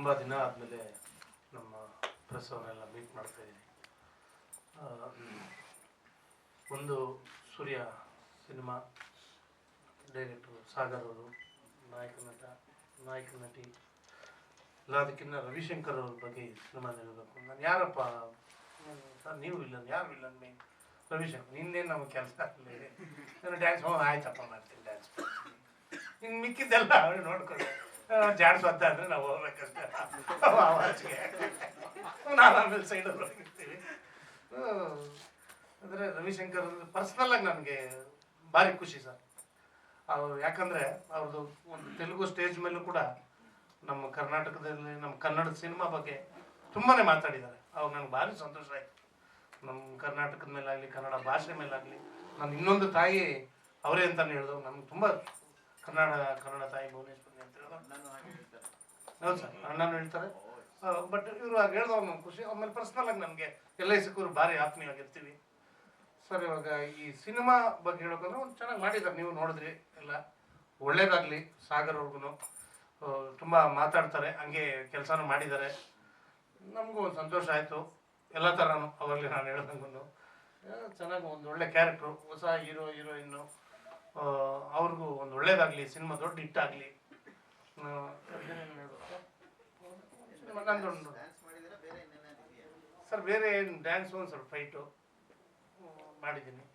ತುಂಬ ದಿನ ಆದಮೇಲೆ ನಮ್ಮ ಪ್ರೆಸ್ ಅವರೆಲ್ಲ ಮೀಟ್ ಮಾಡ್ತಾಯಿದ್ದೀನಿ. ಒಂದು ಸೂರ್ಯ ಸಿನಿಮಾ ಡೈರೆಕ್ಟ್ರು ಸಾಗರ್ ಅವರು, ನಾಯಕ ನಟಿ ಎಲ್ಲ, ಅದಕ್ಕಿಂತ ರವಿಶಂಕರ್ ಅವ್ರ ಬಗ್ಗೆ ಸಿನಿಮಾ ಹೇಳಬೇಕು. ನಾನು ಯಾರಪ್ಪ ಸರ್, ನೀವು ವಿಲ್ಲನ್, ಯಾರು ವಿಲ್ಲನ್? ಮೇನ್ ರವಿಶಂಕರ್. ನಿನ್ನೇನು ನಮಗೆ ಕೆಲಸ ಆಗಲಿದೆ, ನಾನು ಡ್ಯಾನ್ಸ್ ಆಯ್ತಪ್ಪ ಮಾಡ್ತೀನಿ, ಡ್ಯಾನ್ಸ್ ಇನ್ನು ಮಿಕ್ಕಿದ್ದೆಲ್ಲ ಅವ್ರು ನೋಡ್ಕೊಂಡು ಜಾಡ್ಸ್ ಒತ್ತ ಅಂದರೆ ನಾವು ಹೋಗ್ಬೇಕಷ್ಟೇ ಆವಾಜ್ಗೆ. ನಾವು ಆಮೇಲೆ ಸೈಡಲ್ಲಿ ಹೋಗಿರ್ತೀವಿ. ಅಂದರೆ ರವಿಶಂಕರ್ ಪರ್ಸ್ನಲ್ಲಾಗಿ ನನಗೆ ಭಾರಿ ಖುಷಿ ಸರ್. ಅವರು ಯಾಕಂದರೆ ಅವ್ರದ್ದು ಒಂದು ತೆಲುಗು ಸ್ಟೇಜ್ ಮೇಲೂ ಕೂಡ ನಮ್ಮ ಕರ್ನಾಟಕದಲ್ಲಿ ನಮ್ಮ ಕನ್ನಡದ ಸಿನಿಮಾ ಬಗ್ಗೆ ತುಂಬಾ ಮಾತಾಡಿದ್ದಾರೆ. ಅವಾಗ ನನಗೆ ಭಾರಿ ಸಂತೋಷ ಆಯಿತು. ನಮ್ಮ ಕರ್ನಾಟಕದ ಮೇಲಾಗಲಿ, ಕನ್ನಡ ಭಾಷೆ ಮೇಲಾಗಲಿ, ನಾನು ಇನ್ನೊಂದು ತಾಯಿ ಅವರೇ ಅಂತಲೇ ಹೇಳಿದ್ರು. ನಮ್ಗೆ ತುಂಬ ಕನ್ನಡ ತಾಯಿ ಭುವನೇಶ್ವರಿ ಅಂತ ಹೇಳಿದ್ರು. ಹೌದು ಸರ್, ಅಣ್ಣನೂ ಹೇಳ್ತಾರೆ. ಬಟ್ ಇವರು ಆಗ ಹೇಳಿದವಾಗ ನಮ್ಗೆ ಖುಷಿ. ಆಮೇಲೆ ಪರ್ಸ್ನಲಾಗಿ ನನಗೆ ಎಲ್ಲ ಸಿಕ್ಕರು ಭಾರಿ ಆತ್ಮೀಯವಾಗಿರ್ತೀವಿ ಸರ್. ಇವಾಗ ಈ ಸಿನಿಮಾ ಬಗ್ಗೆ ಹೇಳ್ಬೇಕಂದ್ರೆ ಒಂದು ಚೆನ್ನಾಗಿ ಮಾಡಿದ್ದಾರೆ, ನೀವು ನೋಡಿದ್ರಿ ಎಲ್ಲ. ಒಳ್ಳೇದಾಗಲಿ ಸಾಗರ್ ಅವ್ರಿಗೂ. ತುಂಬ ಮಾತಾಡ್ತಾರೆ, ಹಂಗೆ ಕೆಲಸನೂ ಮಾಡಿದ್ದಾರೆ. ನಮಗೂ ಒಂದು ಸಂತೋಷ ಆಯಿತು. ಎಲ್ಲ ಥರನೂ ಅವಾಗಲೇ ನಾನು ಹೇಳ್ದಂಗೂ ಚೆನ್ನಾಗಿ ಒಂದು ಒಳ್ಳೆ ಕ್ಯಾರೆಕ್ಟ್ರು, ಹೊಸ ಹೀರೋಯಿನ್ನು, ಅವ್ರಿಗೂ ಒಂದು ಒಳ್ಳೇದಾಗಲಿ, ಸಿನಿಮಾ ದೊಡ್ಡ ಹಿಟ್ಟಾಗಲಿ. ಸರ್ ಬೇರೆ ಏನು ಡ್ಯಾನ್ಸು, ಒಂದು ಸ್ವಲ್ಪ ಫೈಟು ಮಾಡಿದ್ದೀನಿ.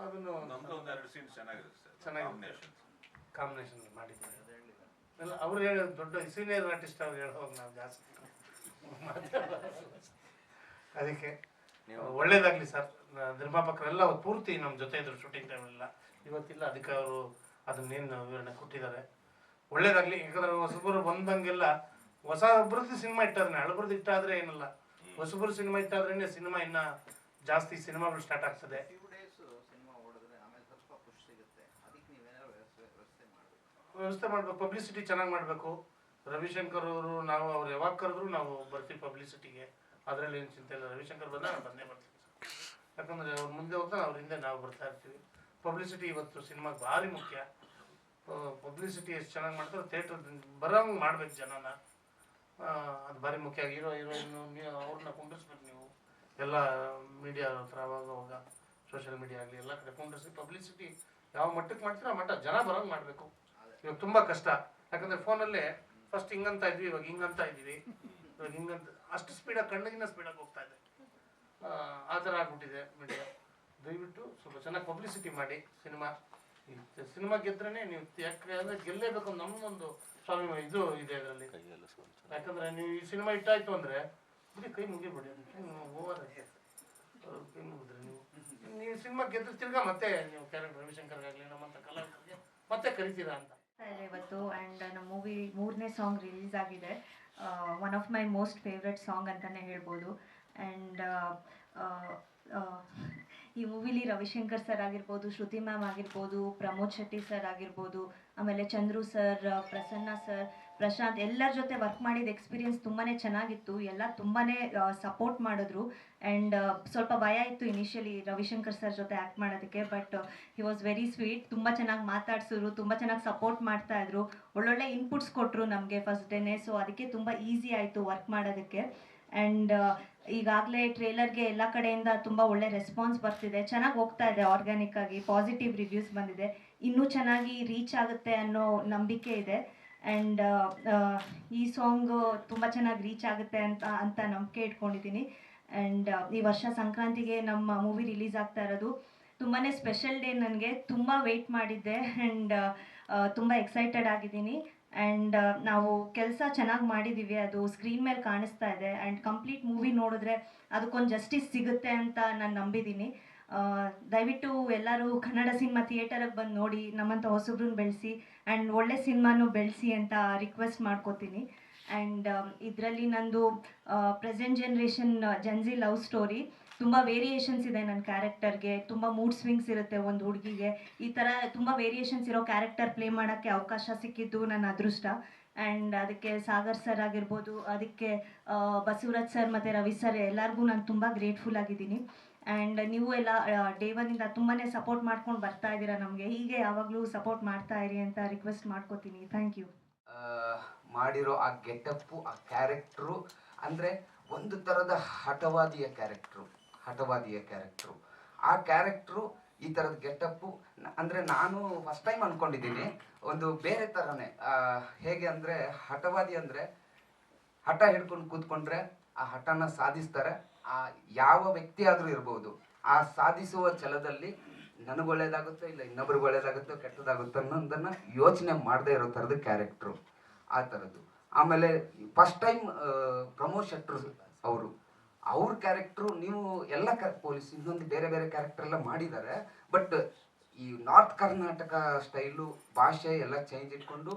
ಅದನ್ನು ಚೆನ್ನಾಗಿ ಕಾಂಬಿನೇಷನ್ ಮಾಡಿದ್ದೀನಿ. ಎಲ್ಲ ಅವ್ರು ಹೇಳೋದು ದೊಡ್ಡ ಸೀನಿಯರ್ ಆರ್ಟಿಸ್ಟ್ ಅವ್ರು ಹೇಳೋವಾಗ ನಾವು ಜಾಸ್ತಿ ಅದಕ್ಕೆ ಒಳ್ಳೇದಾಗಲಿ ಸರ್. ನಿರ್ಮಾಪಕರೆಲ್ಲ ಪೂರ್ತಿ ನಮ್ಮ ಜೊತೆ ಇದ್ರು ಶೂಟಿಂಗ್ ಟೈಮೆಲ್ಲ. ಇವತ್ತಿಲ್ಲ, ಅದಕ್ಕೆ ಅವರು ಅದನ್ನೇನು ವಿವರಣೆ ಕೊಟ್ಟಿದ್ದಾರೆ. ಒಳ್ಳೇದಾಗಲಿ. ಯಾಕಂದರೆ ಹೊಸಬರು ಬಂದಂಗೆಲ್ಲ ಹೊಸಬ್ರದ್ದು ಸಿನಿಮಾ ಇಟ್ಟಾದ್ರೆ, ಹಳಬ್ರದ್ದು ಇಟ್ಟಾದರೆ ಏನಲ್ಲ, ಹೊಸಬ್ರು ಸಿನಿಮಾ ಇಟ್ಟಾದ್ರೇ ಸಿನಿಮಾ ಇನ್ನೂ ಜಾಸ್ತಿ ಸಿನಿಮಾಗಳು ಸ್ಟಾರ್ಟ್ ಆಗ್ತದೆ. ವ್ಯವಸ್ಥೆ ಮಾಡಬೇಕು, ಪಬ್ಲಿಸಿಟಿ ಚೆನ್ನಾಗಿ ಮಾಡಬೇಕು. ರವಿಶಂಕರ್ ಅವರು, ನಾವು ಅವ್ರು ಯಾವಾಗ ಕರೆದ್ರು ನಾವು ಬರ್ತೀವಿ ಪಬ್ಲಿಸಿಟಿಗೆ, ಅದರಲ್ಲಿ ಏನು ಚಿಂತೆ ಇಲ್ಲ. ರವಿಶಂಕರ್ ಬಂದಾಗ ನಾನು ಬಂದೇ ಬರ್ತೀವಿ ಸರ್. ಯಾಕಂದರೆ ಅವ್ರು ಮುಂದೆ ಹೋಗ್ತಾ ಅವ್ರ ಹಿಂದೆ ನಾವು ಬರ್ತಾ ಇರ್ತೀವಿ. ಪಬ್ಲಿಸಿಟಿ ಇವತ್ತು ಸಿನಿಮಾಗೆ ಭಾರಿ ಮುಖ್ಯ. ಪಬ್ಲಿಸಿಟಿ ಎಷ್ಟು ಚೆನ್ನಾಗಿ ಮಾಡ್ತಾರೆ, ಥಿಯೇಟ್ರ್ ಬರೋಂಗೆ ಮಾಡ್ಬೇಕು ಜನನ, ಅದು ಭಾರಿ ಮುಖ್ಯ. ಹೀರೋಯಿನ್ನು ನೀವು ಅವ್ರನ್ನ ಕುಂಡಿಸ್ಬೇಕು. ನೀವು ಎಲ್ಲ ಮೀಡಿಯಾ ಹತ್ರ ಅವಾಗ ಸೋಷಿಯಲ್ ಮೀಡಿಯಾ ಆಗಲಿ ಎಲ್ಲ ಕಡೆ ಕುಂಡಿಸಿ ಪಬ್ಲಿಸಿಟಿ ಯಾವ ಮಟ್ಟಕ್ಕೆ ಮಾಡ್ತೀರೋ ಆ ಮಟ್ಟ ಜನ ಬರೋಂಗೆ ಮಾಡಬೇಕು. ಇವಾಗ ತುಂಬ ಕಷ್ಟ. ಯಾಕಂದರೆ ಫೋನಲ್ಲೇ ಫಸ್ಟ್ ಹಿಂಗಂತ ಇದ್ವಿ, ಇವಾಗ ಹಿಂಗಂತ ಇದ್ದೀವಿ, ಇವಾಗ ಹಿಂಗಂತ ಅಷ್ಟು ಸ್ಪೀಡಾಗಿ ಕಣ್ಣಿಗಿನ್ನ ಸ್ಪೀಡಾಗಿ ಹೋಗ್ತಾ ಇದೆ. ಆ ಥರ ಆಗ್ಬಿಟ್ಟಿದೆ ಮೀಡಿಯಾ. ದಯವಿಟ್ಟು ಸ್ವಲ್ಪ ಚೆನ್ನಾಗಿ ಪಬ್ಲಿಸಿಟಿ ಮಾಡಿ. ಸಿನಿಮಾ ಗೆದ್ರೇ ನೀವು, ಯಾಕಂದರೆ ಗೆಲ್ಲೇಬೇಕು. ನಮ್ಮೊಂದು ಸ್ವಾಮಿ ಇದು ಇದೆ ಅದರಲ್ಲಿ. ಯಾಕಂದರೆ ನೀವು ಈ ಸಿನಿಮಾ ಇಟ್ಟಾಯ್ತು ಅಂದರೆ ಬಿಡಿ, ಕೈ ಮುಗಿಬಿಡಿ. ಓವರ್ ಕೈ ಮುಗಿದ್ರಿ ನೀವು ಸಿನಿಮಾ ಗೆದ್ರೆ ತಿರ್ಗಾ ಮತ್ತೆ ನೀವು ಕ್ಯಾರೆಕ್ಟರ್ ರವಿಶಂಕರ್ಗಾಗಲಿ ನಮ್ಮಂಥ ಕಲಾವಿದರಿಗೆ ಮತ್ತೆ ಕರಿತೀರಾ ಅಂತ ಇವತ್ತು. ಆ್ಯಂಡ್ ನಮ್ಮ ಮೂವಿ 3ನೇ ಸಾಂಗ್ ರಿಲೀಸ್ ಆಗಿದೆ. One of my most favourite song ಅಂತಲೇ ಹೇಳ್ಬೋದು. ಆ್ಯಂಡ್ ಈ ಮೂವಿಲಿ ರವಿಶಂಕರ್ ಸರ್ ಆಗಿರ್ಬೋದು, ಶ್ರುತಿ ಮ್ಯಾಮ್ ಆಗಿರ್ಬೋದು, ಪ್ರಮೋದ್ ಶೆಟ್ಟಿ ಸರ್ ಆಗಿರ್ಬೋದು, ಆಮೇಲೆ ಚಂದ್ರು ಸರ್, ಪ್ರಸನ್ನ ಸರ್, ಪ್ರಶಾಂತ್, ಎಲ್ಲರ ಜೊತೆ ವರ್ಕ್ ಮಾಡಿದ ಎಕ್ಸ್ಪೀರಿಯನ್ಸ್ ತುಂಬಾ ಚೆನ್ನಾಗಿತ್ತು. ಎಲ್ಲ ತುಂಬಾ ಸಪೋರ್ಟ್ ಮಾಡಿದ್ರು. ಆ್ಯಂಡ್ ಸ್ವಲ್ಪ ಭಯ ಇತ್ತು ಇನಿಷಿಯಲಿ ರವಿಶಂಕರ್ ಸರ್ ಜೊತೆ ಆ್ಯಕ್ಟ್ ಮಾಡೋದಕ್ಕೆ. But he was very sweet. ತುಂಬ ಚೆನ್ನಾಗಿ ಮಾತಾಡ್ಸಿದ್ರು, ತುಂಬ ಚೆನ್ನಾಗಿ ಸಪೋರ್ಟ್ ಮಾಡ್ತಾಯಿದ್ರು, ಒಳ್ಳೊಳ್ಳೆ ಇನ್ಪುಟ್ಸ್ ಕೊಟ್ಟರು ನಮಗೆ ಫಸ್ಟ್ ಡೇನೇ. ಸೊ ಅದಕ್ಕೆ ತುಂಬ ಈಸಿ ಆಯಿತು ವರ್ಕ್ ಮಾಡೋದಕ್ಕೆ. ಆ್ಯಂಡ್ ಈಗಾಗಲೇ ಟ್ರೇಲರ್ಗೆ ಎಲ್ಲ ಕಡೆಯಿಂದ ತುಂಬ ಒಳ್ಳೆ ರೆಸ್ಪಾನ್ಸ್ ಬರ್ತಿದೆ, ಚೆನ್ನಾಗಿ ಹೋಗ್ತಾ ಇದೆ. ಆರ್ಗ್ಯಾನಿಕ್ ಆಗಿ ಪಾಸಿಟಿವ್ ರಿವ್ಯೂಸ್ ಬಂದಿದೆ. ಇನ್ನೂ ಚೆನ್ನಾಗಿ ರೀಚ್ ಆಗುತ್ತೆ ಅನ್ನೋ ನಂಬಿಕೆ ಇದೆ. ಆ್ಯಂಡ್ ಈ ಸಾಂಗು ತುಂಬ ಚೆನ್ನಾಗಿ ರೀಚ್ ಆಗುತ್ತೆ ಅಂತ ನಂಬಿಕೆ ಇಟ್ಕೊಂಡಿದ್ದೀನಿ. ಆ್ಯಂಡ್ ಈ ವರ್ಷ ಸಂಕ್ರಾಂತಿಗೆ ನಮ್ಮ ಮೂವಿ ರಿಲೀಸ್ ಆಗ್ತಾ ಇರೋದು ತುಂಬಾ ಸ್ಪೆಷಲ್ ಡೇ. ನನಗೆ ತುಂಬ ವೆಯ್ಟ್ ಮಾಡಿದ್ದೆ ಆ್ಯಂಡ್ ತುಂಬ ಎಕ್ಸೈಟೆಡ್ ಆಗಿದ್ದೀನಿ. ಆ್ಯಂಡ್ ನಾವು ಕೆಲಸ ಚೆನ್ನಾಗಿ ಮಾಡಿದ್ದೀವಿ, ಅದು ಸ್ಕ್ರೀನ್ ಮೇಲೆ ಕಾಣಿಸ್ತಾ ಇದೆ. ಆ್ಯಂಡ್ ಕಂಪ್ಲೀಟ್ ಮೂವಿ ನೋಡಿದ್ರೆ ಅದಕ್ಕೊಂದು ಜಸ್ಟಿಸ್ ಸಿಗುತ್ತೆ ಅಂತ ನಾನು ನಂಬಿದ್ದೀನಿ. ದಯವಿಟ್ಟು ಎಲ್ಲರೂ ಕನ್ನಡ ಸಿನಿಮಾ ಥಿಯೇಟರಿಗೆ ಬಂದು ನೋಡಿ, ನಮ್ಮಂಥ ಹೊಸಬ್ರನ್ನ ಬೆಳೆಸಿ ಆ್ಯಂಡ್ ಒಳ್ಳೆ ಸಿನಿಮಾನು ಬೆಳೆಸಿ ಅಂತ ರಿಕ್ವೆಸ್ಟ್ ಮಾಡ್ಕೋತೀನಿ. ಆ್ಯಂಡ್ ಇದರಲ್ಲಿ ನಂದು ಪ್ರೆಸೆಂಟ್ ಜನ್ರೇಷನ್ ಜನ್ಜಿ ಲವ್ ಸ್ಟೋರಿ. ತುಂಬ ವೇರಿಯೇಷನ್ಸ್ ಇದೆ ನನ್ನ ಕ್ಯಾರೆಕ್ಟರ್ಗೆ, ತುಂಬ ಮೂಡ್ ಸ್ವಿಂಗ್ಸ್ ಇರುತ್ತೆ ಒಂದು ಹುಡುಗಿಗೆ. ಈ ಥರ ತುಂಬ ವೇರಿಯೇಷನ್ಸ್ ಇರೋ ಕ್ಯಾರೆಕ್ಟರ್ ಪ್ಲೇ ಮಾಡೋಕ್ಕೆ ಅವಕಾಶ ಸಿಕ್ಕಿದ್ದು ನನ್ನ ಅದೃಷ್ಟ. ಆ್ಯಂಡ್ ಅದಕ್ಕೆ ಸಾಗರ್ ಸರ್ ಆಗಿರ್ಬೋದು, ಅದಕ್ಕೆ ಬಸವರಾಜ್ ಸರ್ ಮತ್ತು ರವಿ ಸರ್ ಎಲ್ಲರಿಗೂ ನಾನು ತುಂಬ ಗ್ರೇಟ್ಫುಲ್ ಆಗಿದ್ದೀನಿ. ಆ್ಯಂಡ್ ನೀವು ಎಲ್ಲ ಡೇ ಒನ್ನಿಂದ ತುಂಬಾ ಸಪೋರ್ಟ್ ಮಾಡ್ಕೊಂಡು ಬರ್ತಾ ಇದ್ದೀರಾ ನಮಗೆ. ಹೀಗೆ ಯಾವಾಗಲೂ ಸಪೋರ್ಟ್ ಮಾಡ್ತಾ ಇರಿ ಅಂತ ರಿಕ್ವೆಸ್ಟ್ ಮಾಡ್ಕೋತೀನಿ. Thank you. ಮಾಡಿರೋ ಆ ಗೆಟಪ್ಪು, ಆ ಕ್ಯಾರೆಕ್ಟ್ರು ಅಂದರೆ ಒಂದು ಥರದ ಹಠವಾದಿಯ ಕ್ಯಾರೆಕ್ಟ್ರು. ಆ ಕ್ಯಾರೆಕ್ಟ್ರು ಈ ಥರದ ಗೆಟಪ್ಪು ಅಂದರೆ ನಾನು ಫಸ್ಟ್ ಟೈಮ್ ಅಂದ್ಕೊಂಡಿದ್ದೀನಿ ಒಂದು ಬೇರೆ ಥರನೇ. ಹೇಗೆ ಅಂದರೆ ಹಠವಾದಿ ಅಂದರೆ ಹಠ ಹಿಡ್ಕೊಂಡು ಕೂತ್ಕೊಂಡ್ರೆ ಆ ಹಠನ ಸಾಧಿಸ್ತಾರೆ. ಆ ಯಾವ ವ್ಯಕ್ತಿ ಆದರೂ ಇರ್ಬೋದು, ಆ ಸಾಧಿಸುವ ಛಲದಲ್ಲಿ ನನಗೆ ಒಳ್ಳೇದಾಗುತ್ತೋ ಇಲ್ಲ ಇನ್ನೊಬ್ರಿಗೆ ಒಳ್ಳೇದಾಗುತ್ತೋ ಕೆಟ್ಟದಾಗುತ್ತೋ ಅನ್ನೋದನ್ನು ಯೋಚನೆ ಮಾಡದೇ ಇರೋ ಥರದ ಕ್ಯಾರೆಕ್ಟ್ರು, ಆ ಥರದ್ದು. ಆಮೇಲೆ ಫಸ್ಟ್ ಟೈಮ್ ಪ್ರಮೋದ್ ಶೆಟ್ರು ಅವ್ರ ಕ್ಯಾರೆಕ್ಟ್ರು, ನೀವು ಎಲ್ಲ ಪೊಲೀಸ್ ಇನ್ನೊಂದು ಬೇರೆ ಬೇರೆ ಕ್ಯಾರೆಕ್ಟರ್ ಎಲ್ಲ ಮಾಡಿದ್ದಾರೆ, ಬಟ್ ಈ ನಾರ್ತ್ ಕರ್ನಾಟಕ ಸ್ಟೈಲು ಭಾಷೆ ಎಲ್ಲ ಚೇಂಜ್ ಇಟ್ಕೊಂಡು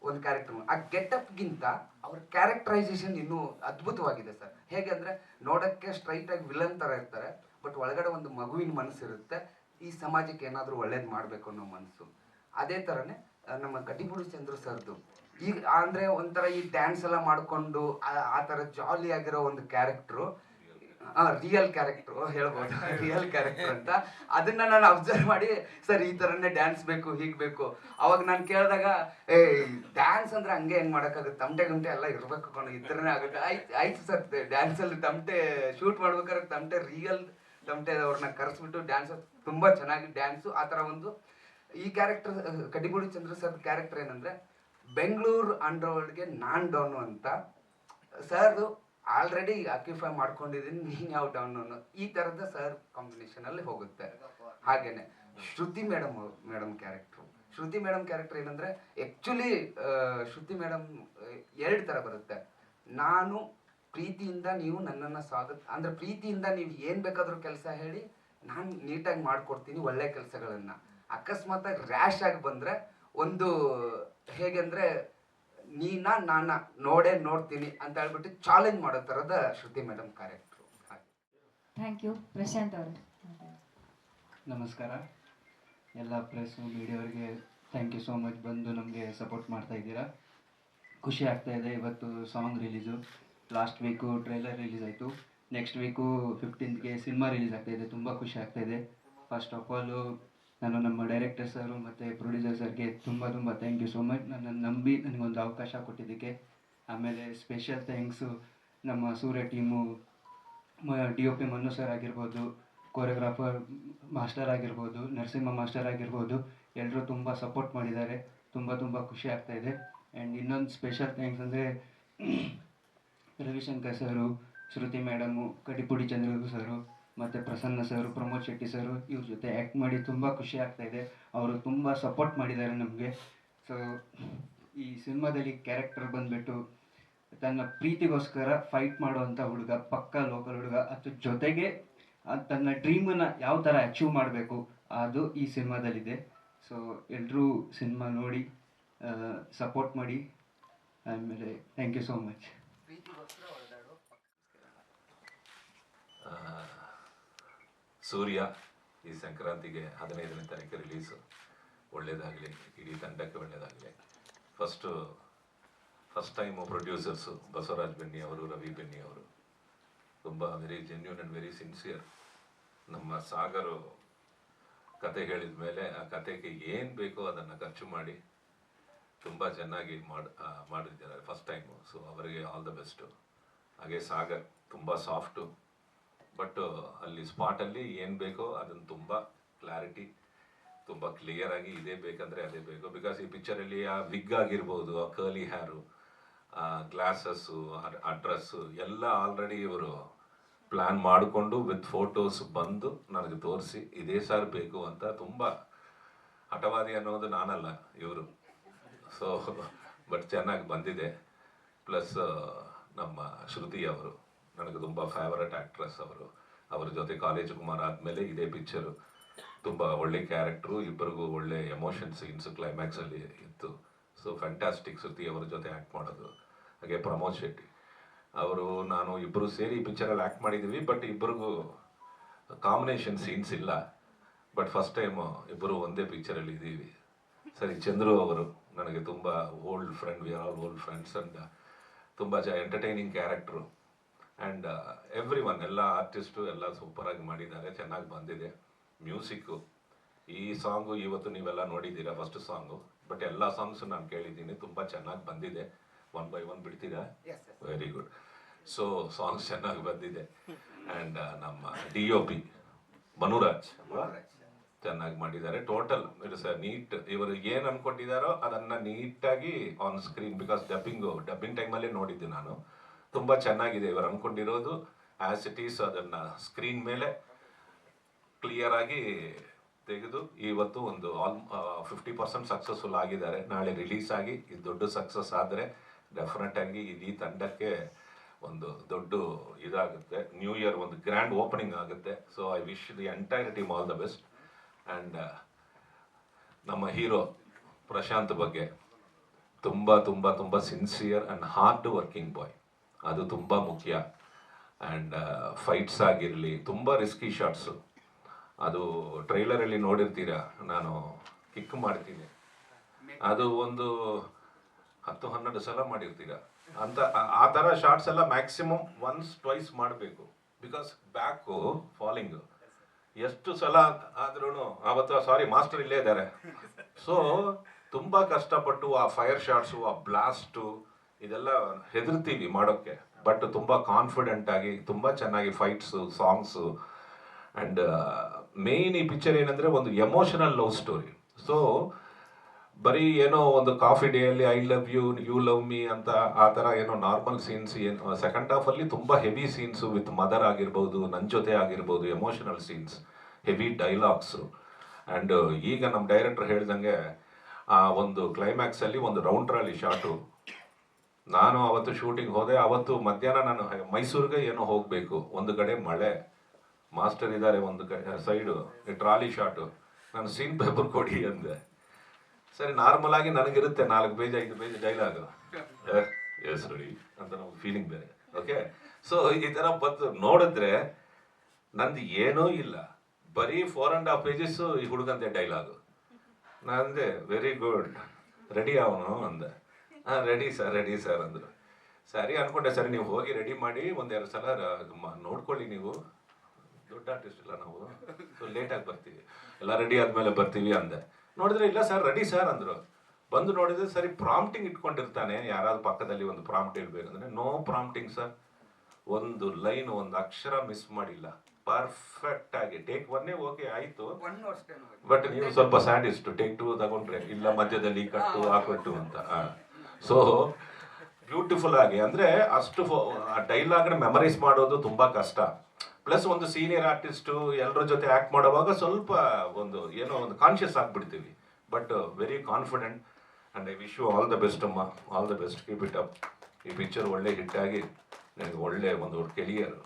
ಒಂದು ಕ್ಯಾರೆಕ್ಟರ್, ಆ ಗೆಟಪ್ಗಿಂತ ಅವ್ರ ಕ್ಯಾರೆಕ್ಟರೈಸೇಷನ್ ಇನ್ನೂ ಅದ್ಭುತವಾಗಿದೆ ಸರ್. ಹೇಗೆ ಅಂದರೆ ನೋಡೋಕ್ಕೆ ಸ್ಟ್ರೈಟಾಗಿ ವಿಲನ್ ಥರ ಇರ್ತಾರೆ, ಬಟ್ ಒಳಗಡೆ ಒಂದು ಮಗುವಿನ ಮನಸ್ಸಿರುತ್ತೆ, ಈ ಸಮಾಜಕ್ಕೆ ಏನಾದರೂ ಒಳ್ಳೇದು ಮಾಡಬೇಕು ಅನ್ನೋ ಮನಸ್ಸು. ಅದೇ ಥರನೇ ನಮ್ಮ ಕಟಿಪುಡಿ ಚಂದ್ರು ಸರ್ದು ಈಗ ಅಂದರೆ ಒಂಥರ ಈ ಡ್ಯಾನ್ಸ್ ಎಲ್ಲ ಮಾಡಿಕೊಂಡು ಆ ಥರ ಜಾಲಿ ಆಗಿರೋ ಒಂದು ಕ್ಯಾರೆಕ್ಟ್ರು, ರಿಯಲ್ ಕ್ಯಾರೆಕ್ಟ್ರು ಹೇಳ್ಬೋದು, ರಿಯಲ್ ಕ್ಯಾರೆಕ್ಟರ್ ಅಂತ. ಅದನ್ನ ನಾನು ಅಬ್ಸರ್ವ್ ಮಾಡಿ ಸರ್ ಈ ಥರನೇ ಡ್ಯಾನ್ಸ್ ಬೇಕು, ಹೀಗೆ ಬೇಕು. ಅವಾಗ ನಾನು ಕೇಳಿದಾಗ ಡ್ಯಾನ್ಸ್ ಅಂದ್ರೆ ಹಂಗೆ ಹೆಂಗೆ ಮಾಡೋಕ್ಕಾಗುತ್ತೆ, ತಮಟೆ ಗಂಟೆ ಎಲ್ಲ ಇರಬೇಕು ಕಣೋ, ಈ ಥರನೇ ಆಗುತ್ತೆ. ಆಯ್ತು ಸರ್, ಡ್ಯಾನ್ಸಲ್ಲಿ ತಮಟೆ ಶೂಟ್ ಮಾಡ್ಬೇಕಾದ್ರೆ ತಮಟೆ ರಿಯಲ್ ತಮಟೆ ಅವ್ರನ್ನ ಕರೆಸ್ಬಿಟ್ಟು ಡ್ಯಾನ್ಸ್ ತುಂಬ ಚೆನ್ನಾಗಿ ಡ್ಯಾನ್ಸು. ಆ ಥರ ಒಂದು ಈ ಕ್ಯಾರೆಕ್ಟರ್ ಕಟಿಪುಡಿ ಚಂದ್ರ ಸರ್ ಕ್ಯಾರೆಕ್ಟರ್ ಏನಂದರೆ ಬೆಂಗಳೂರು ಅಂಡರ್ವರ್ಲ್ಡ್ಗೆ ನಾನ್ ಡೌನು ಅಂತ. ಸರ್ದು ಆಲ್ರೆಡಿ ಅಕ್ಯುಫೈ ಮಾಡ್ಕೊಂಡಿದ್ದೀನಿ, ನೀನು ಯಾವ ಡೌನ್ ಅನ್ನೋ ಈ ಥರದ ಸರ್ ಕಾಂಬಿನೇಷನಲ್ಲಿ ಹೋಗುತ್ತೆ. ಹಾಗೇನೆ ಶ್ರುತಿ ಮೇಡಮ್ ಕ್ಯಾರೆಕ್ಟರ್ ಏನಂದರೆ ಆ್ಯಕ್ಚುಲಿ ಶ್ರುತಿ ಮೇಡಮ್ ಎರಡು ಥರ ಬರುತ್ತೆ. ನಾನು ಪ್ರೀತಿಯಿಂದ ನೀವು ನನ್ನನ್ನು ಅಂದರೆ ಪ್ರೀತಿಯಿಂದ ನೀವು ಏನು ಬೇಕಾದರೂ ಕೆಲಸ ಹೇಳಿ ನಾನು ನೀಟಾಗಿ ಮಾಡಿಕೊಡ್ತೀನಿ ಒಳ್ಳೆ ಕೆಲಸಗಳನ್ನು. ಅಕಸ್ಮಾತಾಗಿ ರ್ಯಾಶ್ ಆಗಿ ಬಂದರೆ ಒಂದು ಹೇಗೆ ಅಂದರೆ ನಾನ ನೋಡ್ತೀನಿ ಅಂತ ಹೇಳ್ಬಿಟ್ಟು ಚಾಲೆಂಜ್ ಮಾಡೋ ಥರದ Shruti madam character. Thank you. Prashant ಅವರು. ನಮಸ್ಕಾರ ಎಲ್ಲ ಪ್ರೆಸ್ ಮೀಡಿಯಾವರಿಗೆ ಥ್ಯಾಂಕ್ ಯು ಸೋ ಮಚ್, ಬಂದು ನಮಗೆ ಸಪೋರ್ಟ್ ಮಾಡ್ತಾ ಇದ್ದೀರಾ. ಖುಷಿ ಆಗ್ತಾ ಇದೆ. ಇವತ್ತು song release, last week trailer release ಆಯಿತು, ನೆಕ್ಸ್ಟ್ ವೀಕು 15ಗೆ ಸಿನಿಮಾ ರಿಲೀಸ್ ಆಗ್ತಾಯಿದೆ. ತುಂಬ ಖುಷಿ ಆಗ್ತಾಯಿದೆ. ಫಸ್ಟ್ ಆಫ್ ಆಲು ನಾನು ನಮ್ಮ ಡೈರೆಕ್ಟರ್ ಸರು ಮತ್ತು ಪ್ರೊಡ್ಯೂಸರ್ ಸರ್ಗೆ ತುಂಬ ಥ್ಯಾಂಕ್ ಯು ಸೋ ಮಚ್, ನನ್ನನ್ನು ನಂಬಿ ನನಗೊಂದು ಅವಕಾಶ ಕೊಟ್ಟಿದ್ದಕ್ಕೆ. ಆಮೇಲೆ ಸ್ಪೆಷಲ್ ಥ್ಯಾಂಕ್ಸು ನಮ್ಮ ಸೂರ್ಯ ಟೀಮು, DOP ಮನು ಸರ್ ಆಗಿರ್ಬೋದು, ಕೊರಿಯೋಗ್ರಾಫರ್ ಮಾಸ್ಟರ್ ಆಗಿರ್ಬೋದು, ನರಸಿಂಹ ಮಾಸ್ಟರ್ ಆಗಿರ್ಬೋದು, ಎಲ್ಲರೂ ತುಂಬ ಸಪೋರ್ಟ್ ಮಾಡಿದ್ದಾರೆ. ತುಂಬ ಖುಷಿ ಆಗ್ತಾಯಿದೆ. ಆ್ಯಂಡ್ ಇನ್ನೊಂದು ಸ್ಪೆಷಲ್ ಥ್ಯಾಂಕ್ಸ್ ಅಂದರೆ ರವಿಶಂಕರ್ ಸರು, ಶ್ರುತಿ ಮೇಡಮು, ಕಟಿಪುಡಿ ಚಂದ್ರು ಸರು ಮತ್ತು ಪ್ರಸನ್ನ ಸರು, ಪ್ರಮೋದ್ ಶೆಟ್ಟಿ ಸರು, ಇವ್ರ ಜೊತೆ ಆ್ಯಕ್ಟ್ ಮಾಡಿ ತುಂಬ ಖುಷಿ ಆಗ್ತಾಯಿದೆ. ಅವರು ತುಂಬ ಸಪೋರ್ಟ್ ಮಾಡಿದ್ದಾರೆ ನಮಗೆ. ಸೊ ಈ ಸಿನಿಮಾದಲ್ಲಿ ಕ್ಯಾರೆಕ್ಟರ್ ಬಂದುಬಿಟ್ಟು ತನ್ನ ಪ್ರೀತಿಗೋಸ್ಕರ ಫೈಟ್ ಮಾಡುವಂಥ ಹುಡುಗ, ಪಕ್ಕಾ ಲೋಕಲ್ ಹುಡುಗ. ಅದ್ರ ಜೊತೆಗೆ ತನ್ನ ಡ್ರೀಮನ್ನು ಯಾವ ಥರ ಅಚೀವ್ ಮಾಡಬೇಕು ಅದು ಈ ಸಿನಿಮಾದಲ್ಲಿದೆ. ಸೊ ಎಲ್ಲರೂ ಸಿನಿಮಾ ನೋಡಿ ಸಪೋರ್ಟ್ ಮಾಡಿ. ಆಮೇಲೆ ಥ್ಯಾಂಕ್ ಯು ಸೋ ಮಚ್. ಸೂರ್ಯ ಈ ಸಂಕ್ರಾಂತಿಗೆ 15ನೇ ತಾರೀಕು ರಿಲೀಸು. ಒಳ್ಳೆಯದಾಗಲಿ, ಇಡೀ ತಂಡಕ್ಕೆ ಒಳ್ಳೆಯದಾಗಲಿ. First time producers Basavaraj Benny ಅವರು, ರವಿ ಬೆನ್ನಿ ಅವರು ತುಂಬ very genuine and very sincere. ನಮ್ಮ ಸಾಗರು ಕತೆ ಹೇಳಿದ ಮೇಲೆ ಆ ಕತೆಗೆ ಏನು ಬೇಕೋ ಅದನ್ನು ಖರ್ಚು ಮಾಡಿ ತುಂಬ ಚೆನ್ನಾಗಿ ಮಾಡಿದ್ದಾರೆ ಫಸ್ಟ್ ಟೈಮು. ಸೊ ಅವರಿಗೆ ಆಲ್ ದ ಬೆಸ್ಟು. ಹಾಗೆ ಸಾಗರ್ ತುಂಬ ಸಾಫ್ಟು, ಬಟ್ ಅಲ್ಲಿ ಸ್ಪಾಟಲ್ಲಿ ಏನು ಬೇಕೋ ಅದನ್ನು ತುಂಬ ಕ್ಲಾರಿಟಿ, ತುಂಬ ಕ್ಲಿಯರಾಗಿ ಇದೇ ಬೇಕಂದರೆ ಅದೇ ಬೇಕು. ಬಿಕಾಸ್ ಈ ಪಿಕ್ಚರಲ್ಲಿ ಆ ವಿಗ್ ಆಗಿರ್ಬೋದು, ಆ ಕರ್ಲಿ ಹ್ಯಾರು, ಆ ಗ್ಲಾಸಸ್ಸು, ಆ ಡ್ರೆಸ್ಸು ಎಲ್ಲ ಆಲ್ರೆಡಿ ಇವರು ಪ್ಲ್ಯಾನ್ ಮಾಡಿಕೊಂಡು ವಿತ್ ಫೋಟೋಸ್ ಬಂದು ನನಗೆ ತೋರಿಸಿ ಇದೇ ಸಾರ್ ಬೇಕು ಅಂತ. ತುಂಬ ಹಠವಾದಿ ಅನ್ನೋದು ನಾನಲ್ಲ, ಇವರು. ಸೊ ಬಟ್ ಚೆನ್ನಾಗಿ ಬಂದಿದೆ. ಪ್ಲಸ್ ನಮ್ಮ ಶ್ರುತಿ ಅವರು ನನಗೆ ತುಂಬ ಫೇವರೆಟ್ ಆ್ಯಕ್ಟ್ರೆಸ್ ಅವರು. ಅವ್ರ ಜೊತೆ ಕಾಲೇಜ್ ಕುಮಾರ್ ಆದಮೇಲೆ ಇದೇ ಪಿಕ್ಚರು. ತುಂಬ ಒಳ್ಳೆ ಕ್ಯಾರೆಕ್ಟ್ರು, ಇಬ್ಬರಿಗೂ ಒಳ್ಳೆ ಎಮೋಷನ್ ಸೀನ್ಸು ಕ್ಲೈಮ್ಯಾಕ್ಸಲ್ಲಿ ಇತ್ತು. ಸೊ ಫ್ಯಾಂಟಾಸ್ಟಿಕ್ ಶ್ರುತಿ ಅವರ ಜೊತೆ ಆ್ಯಕ್ಟ್ ಮಾಡೋದು. ಹಾಗೆ ಪ್ರಮೋದ್ ಶೆಟ್ಟಿ ಅವರು, ನಾನು ಇಬ್ಬರು ಸೇರಿ ಈ ಪಿಕ್ಚರಲ್ಲಿ ಆ್ಯಕ್ಟ್ ಮಾಡಿದ್ದೀವಿ, ಬಟ್ ಇಬ್ಬರಿಗೂ ಕಾಂಬಿನೇಷನ್ ಸೀನ್ಸ್ ಇಲ್ಲ. ಬಟ್ ಫಸ್ಟ್ ಟೈಮು ಇಬ್ಬರು ಒಂದೇ ಪಿಕ್ಚರಲ್ಲಿ ಇದ್ದೀವಿ. ಸರಿ, ಚಂದ್ರು ಅವರು ನನಗೆ ತುಂಬ old friend, we are all old friends. And ತುಂಬ entertaining character. And every one, ಎಲ್ಲ ಆರ್ಟಿಸ್ಟು ಎಲ್ಲ ಸೂಪರಾಗಿ ಮಾಡಿದ್ದಾರೆ, ಚೆನ್ನಾಗಿ ಬಂದಿದೆ. ಮ್ಯೂಸಿಕ್ಕು, ಈ ಸಾಂಗು ಇವತ್ತು ನೀವೆಲ್ಲ ನೋಡಿದ್ದೀರಾ ಫಸ್ಟ್ ಸಾಂಗು, ಬಟ್ ಎಲ್ಲ ಸಾಂಗ್ಸು ನಾನು ಕೇಳಿದ್ದೀನಿ, ತುಂಬ ಚೆನ್ನಾಗಿ ಬಂದಿದೆ. ಒನ್ ಬೈ ಒನ್ ಬಿಡ್ತೀರಾ? Yes yes very good. So songs ಚೆನ್ನಾಗಿ ಬಂದಿದೆ. ಆ್ಯಂಡ್ ನಮ್ಮ DOP ಮನುರಾಜ್ ಚೆನ್ನಾಗಿ ಮಾಡಿದ್ದಾರೆ. Total it's neat. ಇವರು ಏನು ಅನ್ಕೊಂಡಿದ್ದಾರೋ ಅದನ್ನು ನೀಟಾಗಿ ಆನ್ ಸ್ಕ್ರೀನ್, ಬಿಕಾಸ್ ಡಬ್ಬಿಂಗ್ ಟೈಮಲ್ಲೇ ನೋಡಿದ್ದೆ ನಾನು. ತುಂಬ ಚೆನ್ನಾಗಿದೆ ಇವರು ಅನ್ಕೊಂಡಿರೋದು ಆ್ಯಸ್ ಇಟ್ ಈಸ್ ಅದನ್ನು ಸ್ಕ್ರೀನ್ ಮೇಲೆ ಕ್ಲಿಯರ್ ಆಗಿ ತೆಗೆದು ಇವತ್ತು ಒಂದು 50% ಸಕ್ಸಸ್ಫುಲ್ ಆಗಿದ್ದಾರೆ. ನಾಳೆ ರಿಲೀಸ್ ಆಗಿ ಇದು ದೊಡ್ಡ ಸಕ್ಸಸ್ ಆದರೆ ಡೆಫಿನೆಟ್ ಆಗಿ ಇಡೀ ತಂಡಕ್ಕೆ ಒಂದು ದೊಡ್ಡ ಇದಾಗುತ್ತೆ. ನ್ಯೂ ಇಯರ್ ಒಂದು ಗ್ರ್ಯಾಂಡ್ ಓಪನಿಂಗ್ ಆಗುತ್ತೆ. So I wish the entire team all the best. And ನಮ್ಮ ಹೀರೋ ಪ್ರಶಾಂತ್ ಬಗ್ಗೆ ತುಂಬ ತುಂಬ ತುಂಬ ಸಿನ್ಸಿಯರ್ ಆ್ಯಂಡ್ ಹಾರ್ಡ್ ವರ್ಕಿಂಗ್ ಬಾಯ್, ಅದು ತುಂಬ ಮುಖ್ಯ. ಆ್ಯಂಡ್ ಫೈಟ್ಸ್ ಆಗಿರಲಿ, ತುಂಬ ರಿಸ್ಕಿ ಶಾಟ್ಸು. ಅದು ಟ್ರೈಲರಲ್ಲಿ ನೋಡಿರ್ತೀರ, ನಾನು ಕಿಕ್ ಮಾಡ್ತೀನಿ, ಅದು ಒಂದು 10-12 ಸಲ ಮಾಡಿರ್ತೀರ ಅಂತ. ಆ ಥರ ಶಾರ್ಟ್ಸ್ ಎಲ್ಲ ಮ್ಯಾಕ್ಸಿಮಮ್ ಒನ್ಸ್ ಟ್ವೈಸ್ ಮಾಡಬೇಕು. ಬಿಕಾಸ್ ಬ್ಯಾಕು ಫಾಲಿಂಗು ಎಷ್ಟು ಸಲ ಆದ್ರೂ ಅವತ್ತು ಸಾರಿ ಮಾಸ್ಟರ್ ಇಲ್ಲೇ ಇದ್ದಾರೆ. ಸೊ ತುಂಬ ಕಷ್ಟಪಟ್ಟು ಆ ಫೈರ್ ಶಾಟ್ಸು, ಆ ಬ್ಲಾಸ್ಟು ಇದೆಲ್ಲ ಹೆದರ್ತೀವಿ ಮಾಡೋಕ್ಕೆ. ಬಟ್ ತುಂಬ ಕಾನ್ಫಿಡೆಂಟ್ ಆಗಿ ತುಂಬ ಚೆನ್ನಾಗಿ ಫೈಟ್ಸು, ಸಾಂಗ್ಸು. ಆ್ಯಂಡ್ ಮೇಯ್ನ್ ಈ ಪಿಕ್ಚರ್ ಏನಂದರೆ ಒಂದು ಎಮೋಷನಲ್ ಲವ್ ಸ್ಟೋರಿ. ಸೊ ಬರೀ ಏನೋ ಒಂದು ಕಾಫಿ ಡೇಯಲ್ಲಿ I love you, you love me ಅಂತ ಆ ಥರ ಏನೋ ನಾರ್ಮಲ್ ಸೀನ್ಸ್ ಏನು, ಸೆಕೆಂಡ್ ಹಾಫಲ್ಲಿ ತುಂಬ ಹೆವಿ ಸೀನ್ಸು ವಿತ್ ಮದರ್ ಆಗಿರ್ಬೋದು, ನನ್ನ ಜೊತೆ ಆಗಿರ್ಬೋದು, emotional scenes, heavy dialogues. And ಈಗ ನಮ್ಮ ಡೈರೆಕ್ಟರ್ ಹೇಳ್ದಂಗೆ ಆ ಒಂದು ಕ್ಲೈಮ್ಯಾಕ್ಸಲ್ಲಿ ಒಂದು ರೌಂಡ್ ಟ್ರಾಲಿ ಶಾಟು. ನಾನು ಅವತ್ತು ಶೂಟಿಂಗ್ ಹೋದೆ. ಅವತ್ತು ಮಧ್ಯಾಹ್ನ ನಾನು ಮೈಸೂರಿಗೆ ಏನೋ ಹೋಗಬೇಕು, ಒಂದು ಕಡೆ ಮಳೆ, ಮಾಸ್ಟರ್ ಇದ್ದಾರೆ ಒಂದು ಸೈಡು, ಟ್ರಾಲಿ ಶಾಟು. ನಾನು ಸೀನ್ ಪೇಪರ್ ಕೊಡಿ ಅಂದೆ. ಸರಿ, ನಾರ್ಮಲ್ ಆಗಿ ನನಗಿರುತ್ತೆ 4 page 5 page dialogue, yes ready ಅಂತ ನಮ್ಗೆ ಫೀಲಿಂಗ್ ಬೇರೆ. ಓಕೆ, ಸೊ ಈ ಥರ ಬಂದು ನೋಡಿದ್ರೆ ನಂದು ಏನೂ ಇಲ್ಲ, ಬರೀ 4.5 ಪೇಜಸ್ಸು ಈ ಹುಡುಗಂತೆ ಡೈಲಾಗು. ನಾನು ಅಂದೆ ವೆರಿ ಗುಡ್, ರೆಡಿ ಅವನು ಅಂದೆ. ಹಾಂ ರೆಡಿ ಸರ್ ಅಂದರು. ಸರಿ ಅಂದ್ಕೊಂಡೆ, ಸರಿ ನೀವು ಹೋಗಿ ರೆಡಿ ಮಾಡಿ 1-2 ಸಲ ನೋಡ್ಕೊಳ್ಳಿ, ನೀವು ದೊಡ್ಡ ಆರ್ಟಿಸ್ಟ್ ಇಲ್ಲ ನಾವು, ಸೊ ಲೇಟಾಗಿ ಬರ್ತೀವಿ, ಎಲ್ಲ ರೆಡಿ ಆದಮೇಲೆ ಬರ್ತೀವಿ ಅಂದೆ. ನೋಡಿದ್ರೆ ಇಲ್ಲ ಸರ್ ರೆಡಿ ಸರ್ ಅಂದರು. ಬಂದು ನೋಡಿದ್ರೆ ಸರಿ ಪ್ರಾಂಪ್ಟಿಂಗ್ ಇಟ್ಕೊಂಡಿರ್ತಾನೆ, ಯಾರಾದ್ರು ಪಕ್ಕದಲ್ಲಿ ಒಂದು ಪ್ರಾಂಪ್ಟ್ ಇಡಬೇಕಂದ್ರೆ ನೋ ಪ್ರಾಂಪ್ಟಿಂಗ್ ಸರ್, ಒಂದು ಲೈನ್ ಒಂದು ಅಕ್ಷರ ಮಿಸ್ ಮಾಡಿಲ್ಲ, ಪರ್ಫೆಕ್ಟ್ ಆಗಿ. ಟೇಕ್ 1 ಓಕೆ ಆಯಿತು, ಬಟ್ ನೀವು ಸ್ವಲ್ಪ ಸ್ಯಾಡಿಸ್ಟ್, ಟೇಕ್ 2 ತಗೊಂಡ್ರೆ ಇಲ್ಲ ಮಧ್ಯದಲ್ಲಿ ಕಟ್ಟು ಹಾಕೊಟ್ಟು ಅಂತ. ಸೊ ಬ್ಯೂಟಿಫುಲ್ ಆಗಿ, ಅಂದರೆ ಅಷ್ಟು ಡೈಲಾಗ್ನ ಮೆಮರೈಸ್ ಮಾಡೋದು ತುಂಬ ಕಷ್ಟ. ಪ್ಲಸ್ ಒಂದು ಸೀನಿಯರ್ ಆರ್ಟಿಸ್ಟು ಎಲ್ಲರ ಜೊತೆ ಆ್ಯಕ್ಟ್ ಮಾಡೋವಾಗ ಸ್ವಲ್ಪ ಒಂದು ಏನೋ ಒಂದು ಕಾನ್ಷಿಯಸ್ ಆಗಿಬಿಡ್ತೀವಿ. But very confident. And I wish you all the best ಅಮ್ಮ, all the best, keep it up. ಈ ಪಿಕ್ಚರ್ ಒಳ್ಳೆ ಹಿಟ್ಟಾಗಿ ನನಗೆ ಒಳ್ಳೆ ಒಂದು ಕೆರಿಯರ್,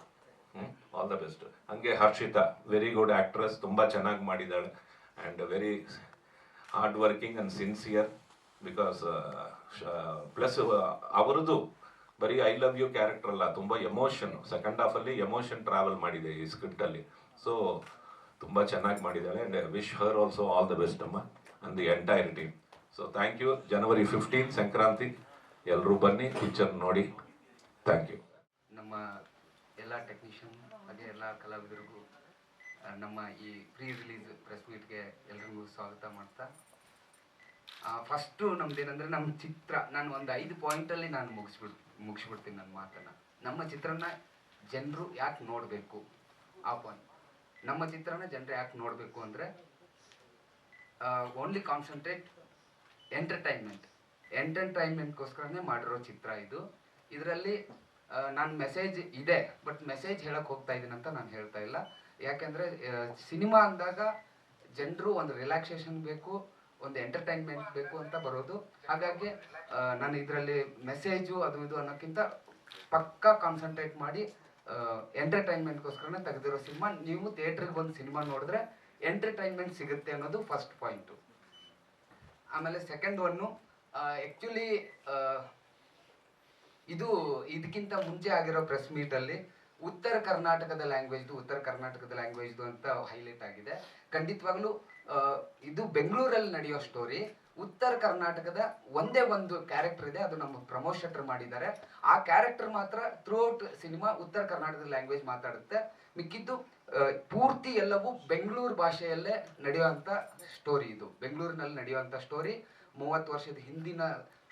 ಆಲ್ ದ ಬೆಸ್ಟ್. ಹಾಗೆ ಹರ್ಷಿತಾ ವೆರಿ ಗುಡ್ ಆ್ಯಕ್ಟ್ರೆಸ್, ತುಂಬ ಚೆನ್ನಾಗಿ ಮಾಡಿದ್ದಾಳೆ. And very hard working and sincere. Because plus ಅವರದ್ದು ಬರೀ ಐ ಲವ್ ಯು ಕ್ಯಾರೆಕ್ಟರ್ ಅಲ್ಲ, ತುಂಬ ಎಮೋಷನ್, ಸೆಕೆಂಡ್ ಹಾಫಲ್ಲಿ ಎಮೋಷನ್ ಟ್ರಾವೆಲ್ ಮಾಡಿದೆ ಈ ಸ್ಕ್ರಿಪ್ಟಲ್ಲಿ. ಸೊ ತುಂಬ ಚೆನ್ನಾಗಿ ಮಾಡಿದ್ದಾಳೆ. And wish her also all the best ಅಮ್ಮ and the entire team. So thank you. ಜನವರಿ 15 ಸಂಕ್ರಾಂತಿ, ಎಲ್ಲರೂ ಬನ್ನಿ ಪಿಕ್ಚರ್ ನೋಡಿ. Thank you. ನಮ್ಮ ಎಲ್ಲ ಟೆಕ್ನಿಷಿಯನ್ ಹಾಗೆ ಎಲ್ಲ ಕಲಾವಿದರಿಗೂ ನಮ್ಮ ಈ ಪ್ರೀ ರಿಲೀಸ್ ಪ್ರೆಸ್ ಮೀಟ್ಗೆ ಎಲ್ರಿಗೂ ಸ್ವಾಗತ ಮಾಡ್ತಾ, ಫಸ್ಟು ನಮ್ದೇನಂದರೆ ನಮ್ಮ ಚಿತ್ರ, ನಾನು ಒಂದು 5 ಪಾಯಿಂಟಲ್ಲಿ ನಾನು ಮುಗಿಸ್ಬಿಡ್ತೀನಿ ನನ್ನ ಮಾತನ್ನು. ನಮ್ಮ ಚಿತ್ರನ ಜನರು ಯಾಕೆ ನೋಡಬೇಕು, ಆ ಪಾಯಿಂಟ್. ನಮ್ಮ ಚಿತ್ರನ ಜನರು ಯಾಕೆ ನೋಡಬೇಕು ಅಂದರೆ ಓನ್ಲಿ ಕಾನ್ಸಂಟ್ರೇಟ್ ಎಂಟರ್ಟೈನ್ಮೆಂಟ್ಗೋಸ್ಕರನೇ ಮಾಡಿರೋ ಚಿತ್ರ ಇದು. ಇದರಲ್ಲಿ ನಾನು ಮೆಸೇಜ್ ಇದೆ, ಬಟ್ ಮೆಸೇಜ್ ಹೇಳಕ್ಕೆ ಹೋಗ್ತಾ ಇದ್ದೀನಿ ಅಂತ ನಾನು ಹೇಳ್ತಾ ಇಲ್ಲ. ಯಾಕೆಂದರೆ ಸಿನಿಮಾ ಅಂದಾಗ ಜನರು ಒಂದು ರಿಲ್ಯಾಕ್ಸೇಷನ್ ಬೇಕು, ಒಂದು ಎಂಟರ್ಟೈನ್ಮೆಂಟ್ ಬೇಕು ಅಂತ ಬರೋದು. ಹಾಗಾಗಿ ನಾನು ಇದರಲ್ಲಿ ಮೆಸೇಜು ಅದು ಇದು ಅನ್ನೋಕ್ಕಿಂತ ಪಕ್ಕಾ ಕಾನ್ಸಂಟ್ರೇಟ್ ಮಾಡಿ ಎಂಟರ್ಟೈನ್ಮೆಂಟ್ಗೋಸ್ಕರನೇ ತೆಗೆದಿರೋ ಸಿನಿಮಾ. ನೀವು ಥಿಯೇಟ್ರಿಗೆ ಬಂದು ಸಿನಿಮಾ ನೋಡಿದ್ರೆ ಎಂಟರ್ಟೈನ್ಮೆಂಟ್ ಸಿಗುತ್ತೆ ಅನ್ನೋದು ಫಸ್ಟ್ ಪಾಯಿಂಟು. ಆಮೇಲೆ ಸೆಕೆಂಡ್ ಒನ್ನು, ಆ್ಯಕ್ಚುಲಿ ಇದಕ್ಕಿಂತ ಮುಂಚೆ ಆಗಿರೋ ಪ್ರೆಸ್ ಮೀಟಲ್ಲಿ ಉತ್ತರ ಕರ್ನಾಟಕದ ಲ್ಯಾಂಗ್ವೇಜ್ದು ಅಂತ ಹೈಲೈಟ್ ಆಗಿದೆ. ಖಂಡಿತವಾಗ್ಲೂ ಇದು ಬೆಂಗಳೂರಲ್ಲಿ ನಡೆಯೋ ಸ್ಟೋರಿ. ಉತ್ತರ ಕರ್ನಾಟಕದ ಒಂದೇ ಒಂದು ಕ್ಯಾರೆಕ್ಟರ್ ಇದೆ, ಅದು ನಮ್ಮ ಪ್ರಮೋದ್ ಶೆಟ್ಟರ್ ಮಾಡಿದ್ದಾರೆ. ಆ ಕ್ಯಾರೆಕ್ಟರ್ ಮಾತ್ರ ಥ್ರೂಔಟ್ ಸಿನಿಮಾ ಉತ್ತರ ಕರ್ನಾಟಕದ ಲ್ಯಾಂಗ್ವೇಜ್ ಮಾತಾಡುತ್ತೆ. ಮಿಕ್ಕಿದ್ದು ಪೂರ್ತಿ ಎಲ್ಲವೂ ಬೆಂಗಳೂರು ಭಾಷೆಯಲ್ಲೇ ನಡೆಯುವಂಥ ಸ್ಟೋರಿ. ಇದು ಬೆಂಗಳೂರಿನಲ್ಲಿ ನಡೆಯುವಂಥ ಸ್ಟೋರಿ. 30 ವರ್ಷದ ಹಿಂದಿನ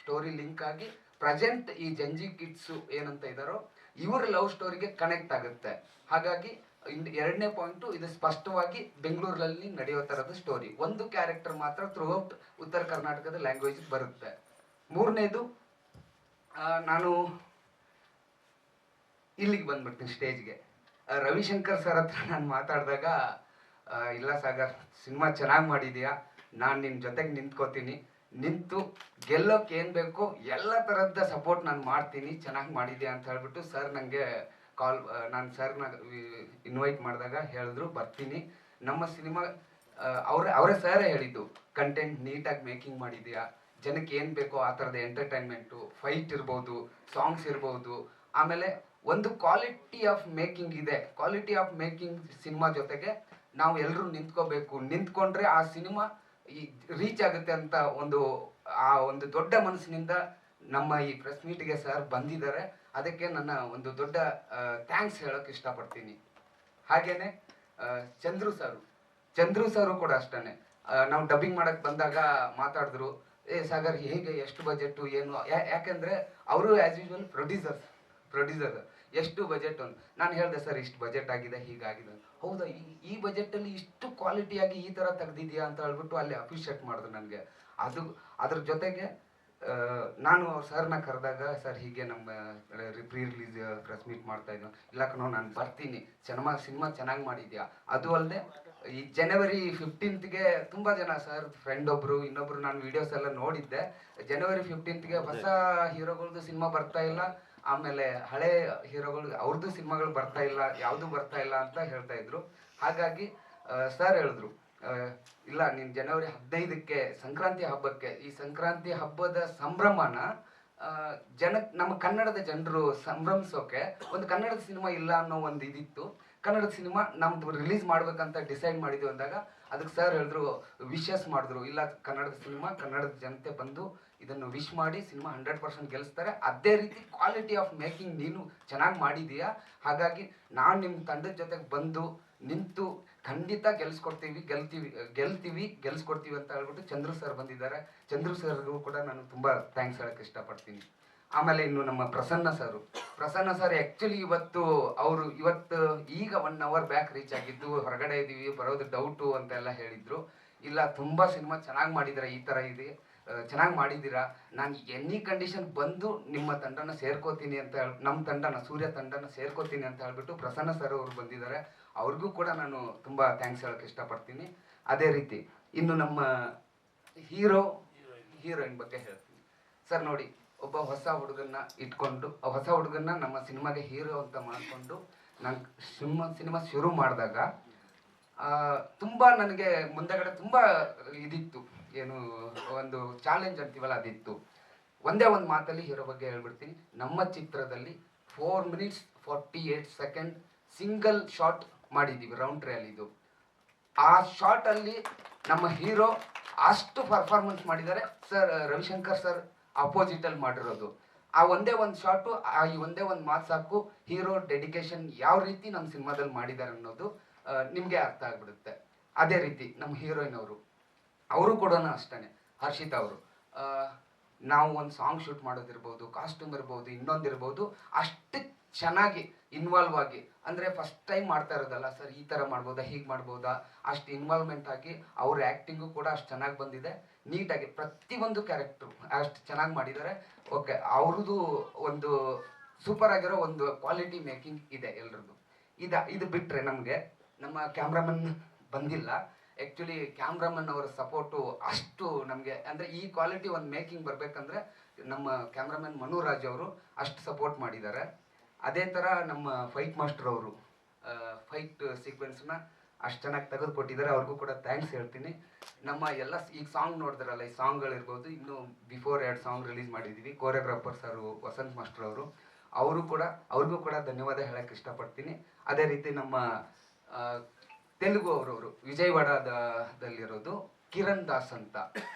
ಸ್ಟೋರಿ ಲಿಂಕ್ ಆಗಿ ಪ್ರೆಸೆಂಟ್ ಈ ಜಂಜಿ ಕಿಡ್ಸು ಏನಂತ ಇದ್ದಾರೋ ಇವ್ರ ಲವ್ ಸ್ಟೋರಿಗೆ ಕನೆಕ್ಟ್ ಆಗುತ್ತೆ. ಹಾಗಾಗಿ ಎರಡನೇ ಪಾಯಿಂಟು, ಇದು ಸ್ಪಷ್ಟವಾಗಿ ಬೆಂಗಳೂರಲ್ಲಿ ನಡೆಯೋ ಥರದ ಸ್ಟೋರಿ. ಒಂದು ಕ್ಯಾರೆಕ್ಟರ್ ಮಾತ್ರ ಥ್ರೂಔಟ್ ಉತ್ತರ ಕರ್ನಾಟಕದ ಲ್ಯಾಂಗ್ವೇಜ್ ಬರುತ್ತೆ. ಮೂರನೇದು, ನಾನು ಇಲ್ಲಿಗೆ ಬಂದ್ಬಿಡ್ತೀನಿ ಸ್ಟೇಜ್ಗೆ. ರವಿಶಂಕರ್ ಸರ್ ಹತ್ರ ನಾನು ಮಾತಾಡಿದಾಗ, ಇಲ್ಲ ಸಾಗರ್, ಸಿನಿಮಾ ಚೆನ್ನಾಗಿ ಮಾಡಿದೀಯಾ, ನಾನು ನಿನ್ನ ಜೊತೆಗೆ ನಿಂತ್ಕೋತೀನಿ, ನಿಂತು ಗೆಲ್ಲೋಕೆ ಏನು ಬೇಕೋ ಎಲ್ಲ ಥರದ ಸಪೋರ್ಟ್ ನಾನು ಮಾಡ್ತೀನಿ, ಚೆನ್ನಾಗಿ ಮಾಡಿದ್ಯಾ ಅಂತ ಹೇಳ್ಬಿಟ್ಟು ಸರ್ ನನಗೆ ನಾನು ಸರ್ನ ಇನ್ವೈಟ್ ಮಾಡಿದಾಗ ಹೇಳಿದ್ರು ಬರ್ತೀನಿ. ನಮ್ಮ ಸಿನಿಮಾ ಅವರೇ ಸರೇ ಹೇಳಿದ್ದು, ಕಂಟೆಂಟ್ ನೀಟಾಗಿ ಮೇಕಿಂಗ್ ಮಾಡಿದ್ಯಾ, ಜನಕ್ಕೆ ಏನು ಬೇಕೋ ಆ ಥರದ ಎಂಟರ್ಟೈನ್ಮೆಂಟು, ಫೈಟ್ ಇರ್ಬೋದು, ಸಾಂಗ್ಸ್ ಇರ್ಬೋದು, ಆಮೇಲೆ ಒಂದು ಕ್ವಾಲಿಟಿ ಆಫ್ ಮೇಕಿಂಗ್ ಇದೆ. ಕ್ವಾಲಿಟಿ ಆಫ್ ಮೇಕಿಂಗ್ ಸಿನಿಮಾ ಜೊತೆಗೆ ನಾವು ಎಲ್ಲರೂ ನಿಂತ್ಕೋಬೇಕು, ನಿಂತ್ಕೊಂಡ್ರೆ ಆ ಸಿನಿಮಾ ಈ ರೀಚ್ ಆಗುತ್ತೆ ಅಂತ ಒಂದು ದೊಡ್ಡ ಮನಸ್ಸಿನಿಂದ ನಮ್ಮ ಈ ಪ್ರೆಸ್ ಮೀಟ್ಗೆ ಸರ್ ಬಂದಿದ್ದಾರೆ. ಅದಕ್ಕೆ ನನ್ನ ಒಂದು ದೊಡ್ಡ ಥ್ಯಾಂಕ್ಸ್ ಹೇಳೋಕೆ ಇಷ್ಟಪಡ್ತೀನಿ. ಹಾಗೇನೆ ಚಂದ್ರು ಸರು ಕೂಡ ಅಷ್ಟೇ. ನಾವು ಡಬ್ಬಿಂಗ್ ಮಾಡಕ್ಕೆ ಬಂದಾಗ ಮಾತಾಡಿದ್ರು, ಸಾಗರ್ ಹೇಗೆ, ಎಷ್ಟು ಬಜೆಟು, ಏನು, ಯಾಕೆಂದರೆ ಅವರು ಆ್ಯಸ್ ಯೂಶುವಲ್ ಪ್ರೊಡ್ಯೂಸರ್ ಎಷ್ಟು ಬಜೆಟ್ ಅಂತ ನಾನು ಹೇಳಿದೆ, ಸರ್ ಇಷ್ಟು ಬಜೆಟ್ ಆಗಿದೆ, ಹೀಗಾಗಿದೆ. ಹೌದಾ, ಈ ಬಜೆಟಲ್ಲಿ ಇಷ್ಟು ಕ್ವಾಲಿಟಿಯಾಗಿ ಈ ಥರ ತೆಗ್ದಿದ್ಯಾ ಅಂತ ಹೇಳ್ಬಿಟ್ಟು ಅಲ್ಲಿ ಅಪ್ರಿಷಿಯೇಟ್ ಮಾಡಿದ್ರು ನನಗೆ. ಅದ್ರ ಜೊತೆಗೆ ನಾನು ಸರ್ನ ಕರೆದಾಗ, ಸರ್ ಹೀಗೆ ನಮ್ಮ ಪ್ರೀ ರಿಲೀಸ್ ಪ್ರೆಸ್ ಮೀಟ್ ಮಾಡ್ತಾ ಇದ್ವಿ. ಇಲ್ಲ ಕಣೋ, ನಾನು ಬರ್ತೀನಿ, ಸಿನಿಮಾ ಚೆನ್ನಾಗಿ ಮಾಡಿದ್ಯಾ. ಅದು ಅಲ್ಲದೆ ಈ ಜನವರಿ 15ಗೆ ತುಂಬ ಜನ, ಸರ್ ಫ್ರೆಂಡ್ ಒಬ್ಬರು, ಇನ್ನೊಬ್ರು, ನಾನು ವೀಡಿಯೋಸ್ ಎಲ್ಲ ನೋಡಿದ್ದೆ, ಜನವರಿ 15ಗೆ ಹೊಸ ಹೀರೋಗಳದ್ದು ಸಿನಿಮಾ ಬರ್ತಾ ಇಲ್ಲ, ಆಮೇಲೆ ಹಳೆ ಹೀರೋಗಳು ಅವ್ರದ್ದು ಸಿನಿಮಾಗಳು ಬರ್ತಾ ಇಲ್ಲ, ಯಾವುದು ಬರ್ತಾ ಇಲ್ಲ ಅಂತ ಹೇಳ್ತಾ ಇದ್ರು. ಹಾಗಾಗಿ ಸರ್ ಹೇಳಿದ್ರು, ಇಲ್ಲ ನೀನು ಜನವರಿ 15ಕ್ಕೆ ಸಂಕ್ರಾಂತಿ ಹಬ್ಬಕ್ಕೆ, ಈ ಸಂಕ್ರಾಂತಿ ಹಬ್ಬದ ಸಂಭ್ರಮನ ನಮ್ಮ ಕನ್ನಡದ ಜನರು ಸಂಭ್ರಮಿಸೋಕೆ ಒಂದು ಕನ್ನಡದ ಸಿನಿಮಾ ಇಲ್ಲ ಅನ್ನೋ ಒಂದು ಇದಿತ್ತು. ಕನ್ನಡದ ಸಿನಿಮಾ ನಮ್ದು ರಿಲೀಸ್ ಮಾಡ್ಬೇಕಂತ ಡಿಸೈಡ್ ಮಾಡಿದ್ವಿ ಅಂದಾಗ ಅದಕ್ಕೆ ಸರ್ ಹೇಳಿದ್ರು, ವಿಶಸ್ ಮಾಡಿದ್ರು, ಇಲ್ಲ ಕನ್ನಡದ ಸಿನಿಮಾ, ಕನ್ನಡದ ಜನತೆ ಬಂದು ಇದನ್ನು ವಿಶ್ ಮಾಡಿ ಸಿನಿಮಾ 100% ಗೆಲ್ಲಿಸ್ತಾರೆ. ಅದೇ ರೀತಿ ಕ್ವಾಲಿಟಿ ಆಫ್ ಮೇಕಿಂಗ್ ನೀನು ಚೆನ್ನಾಗಿ ಮಾಡಿದೀಯಾ, ಹಾಗಾಗಿ ನಾನು ನಿಮ್ಮ ತಂಡದ ಜೊತೆಗೆ ಬಂದು ನಿಂತು ಖಂಡಿತ ಗೆಲ್ಸ್ಕೊಡ್ತೀವಿ ಅಂತ ಹೇಳ್ಬಿಟ್ಟು ಚಂದ್ರು ಸರ್ ಬಂದಿದ್ದಾರೆ. ಚಂದ್ರು ಸರ್ಗೂ ಕೂಡ ನಾನು ತುಂಬ ಥ್ಯಾಂಕ್ಸ್ ಹೇಳಕ್ಕೆ ಇಷ್ಟಪಡ್ತೀನಿ. ಆಮೇಲೆ ಇನ್ನು ನಮ್ಮ ಪ್ರಸನ್ನ ಸರ್ ಆ್ಯಕ್ಚುಲಿ ಇವತ್ತು ಈಗ 1 hour ಬ್ಯಾಕ್ ರೀಚ್ ಆಗಿದ್ದು, ಹೊರಗಡೆ ಇದ್ದೀವಿ, ಬರೋದು ಡೌಟು ಅಂತೆಲ್ಲ ಹೇಳಿದ್ರು. ಇಲ್ಲ, ತುಂಬ ಸಿನಿಮಾ ಚೆನ್ನಾಗಿ ಮಾಡಿದ್ದೀರಾ, ಈ ಥರ ಇದೆ, ಚೆನ್ನಾಗಿ ಮಾಡಿದ್ದೀರಾ, ನಾನು ಎನಿ ಕಂಡೀಷನ್ ಬಂದು ನಿಮ್ಮ ತಂಡನ ಸೇರ್ಕೋತೀನಿ ಅಂತ ನಮ್ಮ ಸೂರ್ಯ ತಂಡನ ಸೇರ್ಕೋತೀನಿ ಅಂತ ಹೇಳ್ಬಿಟ್ಟು ಪ್ರಸನ್ನ ಸರ್ ಅವರು ಬಂದಿದ್ದಾರೆ. ಅವ್ರಿಗೂ ಕೂಡ ನಾನು ತುಂಬ ಥ್ಯಾಂಕ್ಸ್ ಹೇಳೋಕ್ಕೆ ಇಷ್ಟಪಡ್ತೀನಿ. ಅದೇ ರೀತಿ ಇನ್ನು ನಮ್ಮ ಹೀರೋಯಿನ್ ಬಗ್ಗೆ ಹೇಳ್ತೀನಿ. ಸರ್ ನೋಡಿ, ಒಬ್ಬ ಹೊಸ ಹುಡುಗನ್ನ ನಮ್ಮ ಸಿನಿಮಾಗೆ ಹೀರೋ ಅಂತ ಮಾಡಿಕೊಂಡು ನಾನು ಸಿನಿಮಾ ಶುರು ಮಾಡಿದಾಗ ತುಂಬ ನನಗೆ ಮುಂದೆಗಡೆ ತುಂಬ ಇದಿತ್ತು, ಏನು ಒಂದು ಚಾಲೆಂಜ್ ಅಂತೀವಲ್ಲ, ಅದಿತ್ತು. ಒಂದೇ ಒಂದು ಮಾತಲ್ಲಿ ಹೀರೋ ಬಗ್ಗೆ ಹೇಳ್ಬಿಡ್ತೀನಿ. ನಮ್ಮ ಚಿತ್ರದಲ್ಲಿ 4 minutes 48 seconds ಸಿಂಗಲ್ ಶಾಟ್ ಮಾಡಿದ್ದೀವಿ, ರೌಂಡ್ ಟ್ರಯಲ್. ಇದು ಆ ಶಾರ್ಟಲ್ಲಿ ನಮ್ಮ ಹೀರೋ ಅಷ್ಟು ಪರ್ಫಾರ್ಮೆನ್ಸ್ ಮಾಡಿದ್ದಾರೆ. ಸರ್ ರವಿಶಂಕರ್ ಸರ್ ಅಪೋಸಿಟಲ್ಲಿ ಮಾಡಿರೋದು ಆ ಒಂದೇ ಒಂದು ಶಾಟು, ಈ ಒಂದೇ ಒಂದು ಮಾತು ಸಾಕು, ಹೀರೋ ಡೆಡಿಕೇಶನ್ ಯಾವ ರೀತಿ ನಮ್ಮ ಸಿನಿಮಾದಲ್ಲಿ ಮಾಡಿದ್ದಾರೆ ಅನ್ನೋದು ನಿಮಗೆ ಅರ್ಥ ಆಗ್ಬಿಡುತ್ತೆ. ಅದೇ ರೀತಿ ನಮ್ಮ ಹೀರೋಯಿನ್ ಅವರು ಕೂಡ ಅಷ್ಟೇ, ಹರ್ಷಿತಾ ಅವರು. ನಾವು ಒಂದು ಸಾಂಗ್ ಶೂಟ್ ಮಾಡೋದಿರ್ಬೋದು, ಕಾಸ್ಟ್ಯೂಮ್ ಇರ್ಬೋದು, ಇನ್ನೊಂದಿರ್ಬೋದು, ಅಷ್ಟು ಚೆನ್ನಾಗಿ ಇನ್ವಾಲ್ವ್ ಆಗಿ, ಅಂದರೆ ಫಸ್ಟ್ ಟೈಮ್ ಮಾಡ್ತಾ ಇರೋದಲ್ಲ ಸರ್, ಈ ಥರ ಮಾಡ್ಬೋದಾ, ಹೀಗೆ ಮಾಡ್ಬೋದಾ, ಅಷ್ಟು ಇನ್ವಾಲ್ವ್ಮೆಂಟ್ ಆಗಿ ಅವ್ರ ಆ್ಯಕ್ಟಿಂಗು ಕೂಡ ಅಷ್ಟು ಚೆನ್ನಾಗಿ ಬಂದಿದೆ. ನೀಟಾಗಿ ಪ್ರತಿಯೊಂದು ಕ್ಯಾರೆಕ್ಟ್ರು ಅಷ್ಟು ಚೆನ್ನಾಗಿ ಮಾಡಿದ್ದಾರೆ. ಓಕೆ, ಅವ್ರದ್ದು ಒಂದು ಸೂಪರ್ ಆಗಿರೋ ಒಂದು ಕ್ವಾಲಿಟಿ ಮೇಕಿಂಗ್ ಇದೆ ಎಲ್ರದ್ದು. ಇದು ಬಿಟ್ಟರೆ ನಮಗೆ ನಮ್ಮ ಕ್ಯಾಮ್ರಾಮನ್ ಬಂದಿಲ್ಲ. ಆ್ಯಕ್ಚುಲಿ ಕ್ಯಾಮ್ರಾಮನ್ ಅವರ ಸಪೋರ್ಟು ಅಷ್ಟು ನಮಗೆ, ಅಂದರೆ ಈ ಕ್ವಾಲಿಟಿ ಒಂದು ಮೇಕಿಂಗ್ ಬರಬೇಕಂದ್ರೆ ನಮ್ಮ ಕ್ಯಾಮ್ರಾಮನ್ ಮನುರಾಜ್ ಅವರು ಅಷ್ಟು ಸಪೋರ್ಟ್ ಮಾಡಿದ್ದಾರೆ. ಅದೇ ಥರ ನಮ್ಮ ಫೈಟ್ ಮಾಸ್ಟರ್ ಅವರು ಫೈಟ್ ಸೀಕ್ವೆನ್ಸ್ನ ಅಷ್ಟು ಚೆನ್ನಾಗಿ ತೆಗೆದುಕೊಟ್ಟಿದ್ದಾರೆ, ಅವ್ರಿಗೂ ಕೂಡ ಥ್ಯಾಂಕ್ಸ್ ಹೇಳ್ತೀನಿ. ನಮ್ಮ ಎಲ್ಲ ಈಗ ಸಾಂಗ್ ನೋಡಿದ್ರಲ್ಲ, ಈ ಸಾಂಗ್ಗಳಿರ್ಬೋದು, ಇನ್ನೂ ಬಿಫೋರ್ 2 ಸಾಂಗ್ ರಿಲೀಸ್ ಮಾಡಿದ್ದೀವಿ. ಕೋರಿಯೋಗ್ರಾಫರ್ ಸರ್ ವಸಂತ್ ಮಾಸ್ಟರ್ ಅವರು, ಅವ್ರಿಗೂ ಕೂಡ ಧನ್ಯವಾದ ಹೇಳಕ್ಕೆ ಇಷ್ಟಪಡ್ತೀನಿ. ಅದೇ ರೀತಿ ನಮ್ಮ ತೆಲುಗು ಅವರವರು ವಿಜಯವಾಡದಲ್ಲಿರೋದು ಕಿರಣ್ ದಾಸ್ ಅಂತ,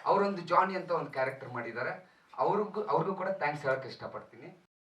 ಅವರೊಂದು ಜಾನಿ ಅಂತ ಒಂದು ಕ್ಯಾರೆಕ್ಟರ್ ಮಾಡಿದ್ದಾರೆ. ಅವ್ರಿಗೂ ಕೂಡ ಥ್ಯಾಂಕ್ಸ್ ಹೇಳಕ್ಕೆ ಇಷ್ಟಪಡ್ತೀನಿ.